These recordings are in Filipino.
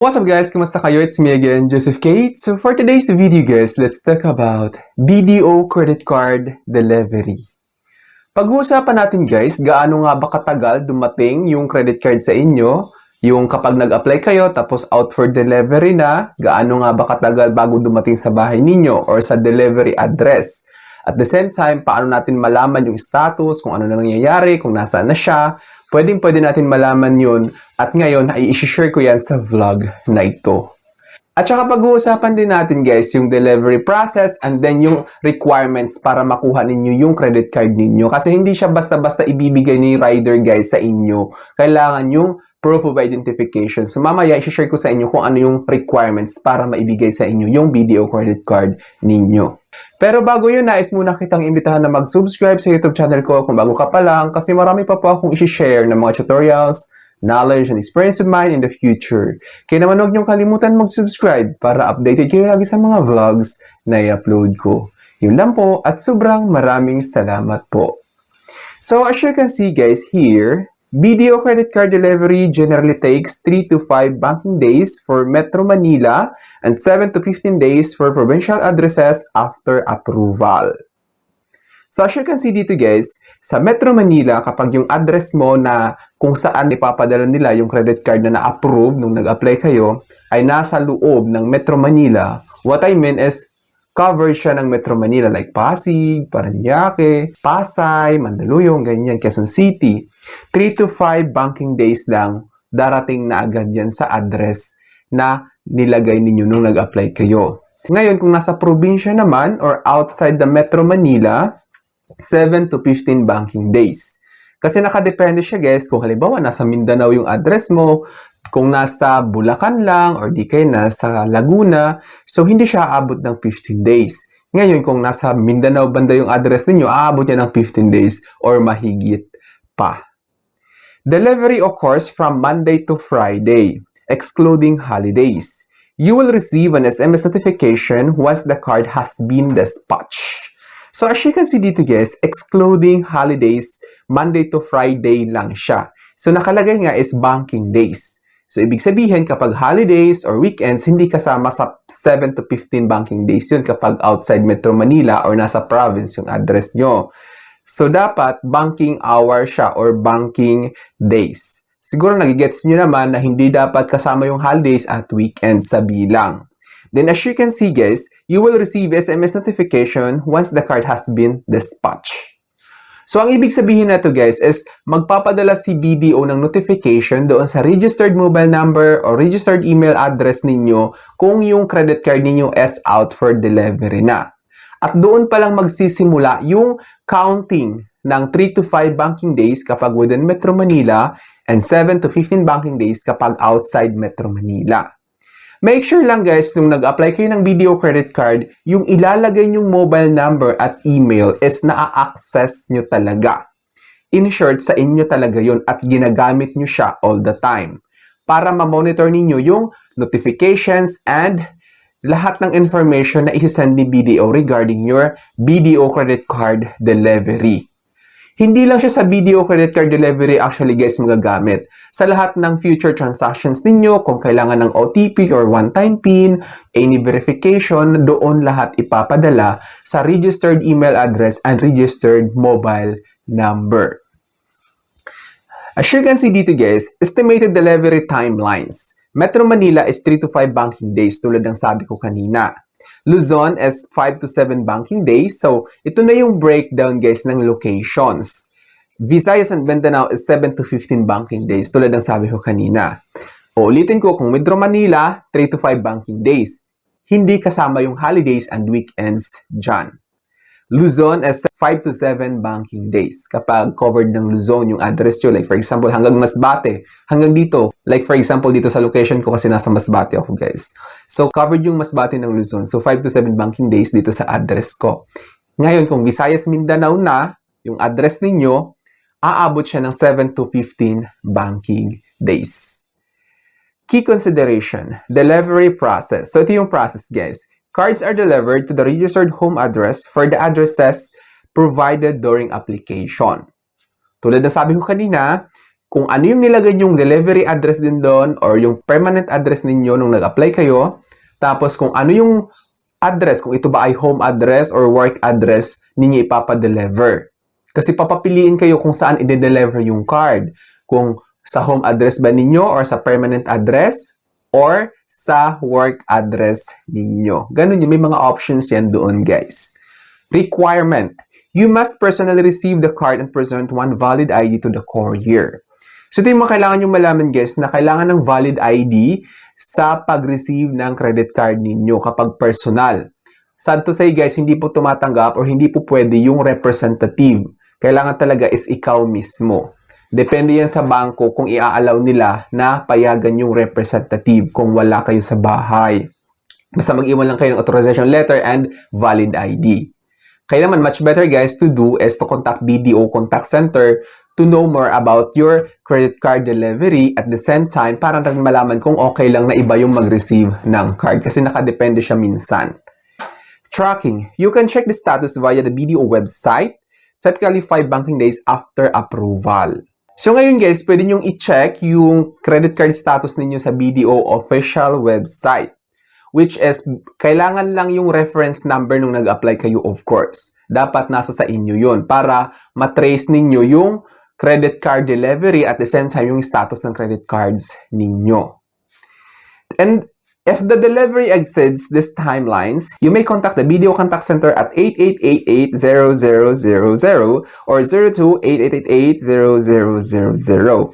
What's up guys? Kumusta kayo? It's me again, Joseph Kate. So for today's video guys, let's talk about BDO credit card delivery. Pag-uusapan natin guys, gaano nga ba katagal dumating yung credit card sa inyo? Yung kapag nag-apply kayo tapos out for delivery na, gaano nga ba katagal bago dumating sa bahay ninyo or sa delivery address? At the same time, paano natin malaman yung status, kung ano na nangyayari, kung nasaan na siya? Pwede natin malaman yun at ngayon ay i-share ko yan sa vlog na ito. At saka pag-uusapan din natin guys yung delivery process and then yung requirements para makuha ninyo yung credit card ninyo. Kasi hindi siya basta-basta ibibigay ni rider guys sa inyo. Kailangan yung proof of identification. So mamaya i-share ko sa inyo kung ano yung requirements para maibigay sa inyo yung BDO credit card ninyo. Pero bago yun, nais muna kitang imbitahan na mag-subscribe sa YouTube channel ko kung bago ka pa lang kasi marami pa po akong i-share ng mga tutorials, knowledge, and experience of mine in the future. Kaya naman huwag niyong kalimutan mag-subscribe para updated kayo lagi sa mga vlogs na i-upload ko. Yun lang po at sobrang maraming salamat po. So as you can see guys here, BDO credit card delivery generally takes 3 to 5 banking days for Metro Manila and 7 to 15 days for provincial addresses after approval. So as you can see dito guys, sa Metro Manila, kapag yung address mo na kung saan ipapadala nila yung credit card na na-approve nung nag-apply kayo, ay nasa loob ng Metro Manila, what I mean is, covered siya ng Metro Manila like Pasig, Parañaque, Pasay, Mandaluyong, ganyan, Quezon City. 3 to 5 banking days lang darating na agad yan sa address na nilagay ninyo nung nag-apply kayo. Ngayon, kung nasa probinsya naman or outside the Metro Manila, 7 to 15 banking days. Kasi nakadepende siya guys, kung halimbawa nasa Mindanao yung address mo, kung nasa Bulacan lang or di kayo nasa Laguna, so hindi siya aabot ng 15 days. Ngayon, kung nasa Mindanao banda yung address ninyo, aabot niya ng 15 days or mahigit pa. Delivery occurs from Monday to Friday, excluding holidays. You will receive an SMS notification once the card has been dispatched. So as you can see dito guys, excluding holidays, Monday to Friday lang siya. So nakalagay nga is banking days. So ibig sabihin kapag holidays or weekends, hindi kasama sa 7 to 15 banking days yun kapag outside Metro Manila or nasa province yung address nyo. So dapat banking hour siya or banking days. Siguro nagigets nyo naman na hindi dapat kasama yung holidays at weekends sa bilang. Then as you can see guys, you will receive SMS notification once the card has been dispatched. So ang ibig sabihin na to guys is magpapadala si BDO ng notification doon sa registered mobile number or registered email address ninyo kung yung credit card ninyo is out for delivery na. At doon pa lang magsisimula yung counting ng 3 to 5 banking days kapag within Metro Manila and 7 to 15 banking days kapag outside Metro Manila. Make sure lang guys, nung nag-apply kayo ng BDO credit card, yung ilalagay nyong mobile number at email is na-access nyo talaga. In short, sa inyo talaga yun at ginagamit nyo siya all the time para ma-monitor ninyo yung notifications and lahat ng information na isasend ni BDO regarding your BDO credit card delivery. Hindi lang siya sa BDO credit card delivery actually guys magagamit. Sa lahat ng future transactions ninyo, kung kailangan ng OTP or one-time PIN, any verification, doon lahat ipapadala sa registered email address and registered mobile number. As you can see dito guys, estimated delivery timelines. Metro Manila is 3 to 5 banking days tulad ng sabi ko kanina. Luzon is 5 to 7 banking days. So, ito na yung breakdown guys ng locations. Visayas and Mindanao is 7 to 15 banking days tulad ng sabi ko kanina. Ulitin ko, kung Metro Manila, 3 to 5 banking days. Hindi kasama yung holidays and weekends dyan. Luzon is 5 to 7 banking days. Kapag covered ng Luzon yung address nyo, like for example, hanggang Masbate, hanggang dito. Like for example, dito sa location ko kasi nasa Masbate ako guys. So, covered yung Masbate ng Luzon. So, 5 to 7 banking days dito sa address ko. Ngayon, kung Visayas Mindanao na, yung address ninyo, aabot siya ng 7 to 15 banking days. Key consideration, delivery process. So, ito yung process guys. Cards are delivered to the registered home address for the addresses provided during application. Tulad na sabi ko kanina, kung ano yung nilagay yung delivery address din doon or yung permanent address ninyo nung nag-apply kayo. Tapos kung ano yung address, kung ito ba ay home address or work address ninyo ipapadeliver. Kasi papapiliin kayo kung saan i-deliver yung card. Kung sa home address ba ninyo or sa permanent address or sa work address ninyo. Ganun yun, may mga options yan doon, guys. Requirement. You must personally receive the card and present one valid ID to the courier. So ito yung mga kailangan nyo malaman, guys, na kailangan ng valid ID sa pag-receive ng credit card ninyo kapag personal. Sad to say, guys, hindi po tumatanggap or hindi po pwede yung representative. Kailangan talaga is ikaw mismo. Depende yan sa bangko kung i-allow nila na payagan yung representative kung wala kayo sa bahay. Basta mag-iwan lang kayo ng authorization letter and valid ID. Kaya naman, much better, guys, to do is to contact BDO Contact Center to know more about your credit card delivery at the same time para rin malaman kung okay lang na iba yung mag-receive ng card kasi nakadepende siya minsan. Tracking. You can check the status via the BDO website, typically 5 banking days after approval. So ngayon, guys, pwede nyong i-check yung credit card status ninyo sa BDO official website, which is kailangan lang yung reference number nung nag-apply kayo, of course. Dapat nasa sa inyo yun para matrace ninyo yung credit card delivery at the same time yung status ng credit cards ninyo. And if the delivery exceeds these timelines, you may contact the BDO Contact Center at 8888-0000 or 02-8888-0000.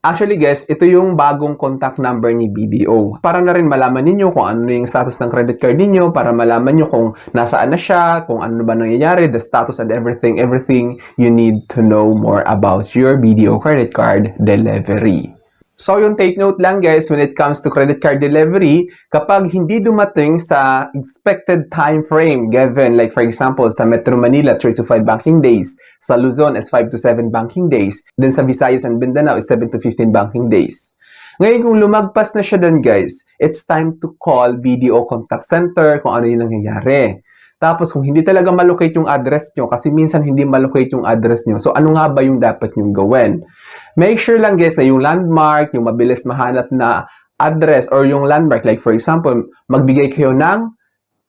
Actually, guys, ito yung bagong contact number ni BDO. Para na rin malaman ninyo kung ano yung status ng credit card ninyo, para malaman nyo kung nasaan na siya, kung ano ba nangyayari, the status and everything you need to know more about your BDO credit card delivery. So, yung take note lang, guys, when it comes to credit card delivery, kapag hindi dumating sa expected time frame given, like for example, sa Metro Manila, 3 to 5 banking days, sa Luzon is 5 to 7 banking days, then sa Visayas and Mindanao is 7 to 15 banking days. Ngayon, kung lumagpas na siya dun, guys, it's time to call BDO Contact Center kung ano yung nangyayari. Tapos, kung hindi talaga malocate yung address nyo, kasi minsan hindi malocate yung address nyo, so ano nga ba yung dapat nyong gawin? Make sure lang, guys, na yung landmark, yung mabilis mahanap na address or yung landmark, like for example, magbigay kayo ng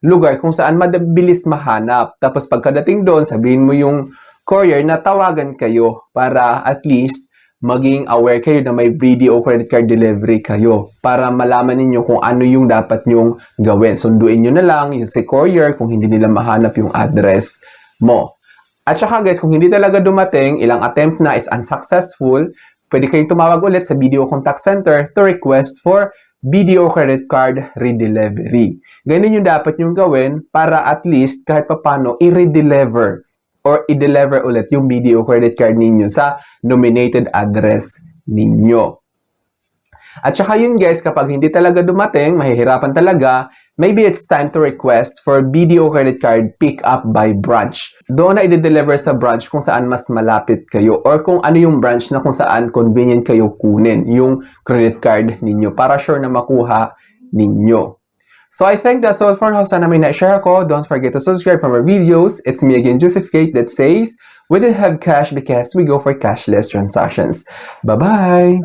lugar kung saan mabilis mahanap. Tapos, pagkadating doon, sabihin mo yung courier na tawagan kayo para at least maging aware kayo na may BDO credit card delivery kayo para malaman ninyo kung ano yung dapat nyong gawin. Sunduin nyo na lang yung si courier kung hindi nila mahanap yung address mo. At saka, guys, kung hindi talaga dumating, ilang attempt na is unsuccessful, pwede kayong tumawag ulit sa BDO Contact Center to request for BDO credit card redelivery. Ganyan yung dapat nyong gawin para at least kahit papano i-redeliver or i-deliver ulit yung BDO credit card ninyo sa nominated address ninyo. At saka yun, guys, kapag hindi talaga dumating, mahihirapan talaga, maybe it's time to request for BDO credit card pick up by branch. Doon na i-deliver sa branch kung saan mas malapit kayo or kung ano yung branch na kung saan convenient kayo kunin yung credit card ninyo para sure na makuha ninyo. So I think that's all for now. Sana may na-share ako. Don't forget to subscribe for more videos. It's me again, Joseph Kate, that says, we don't have cash because we go for cashless transactions. Bye-bye!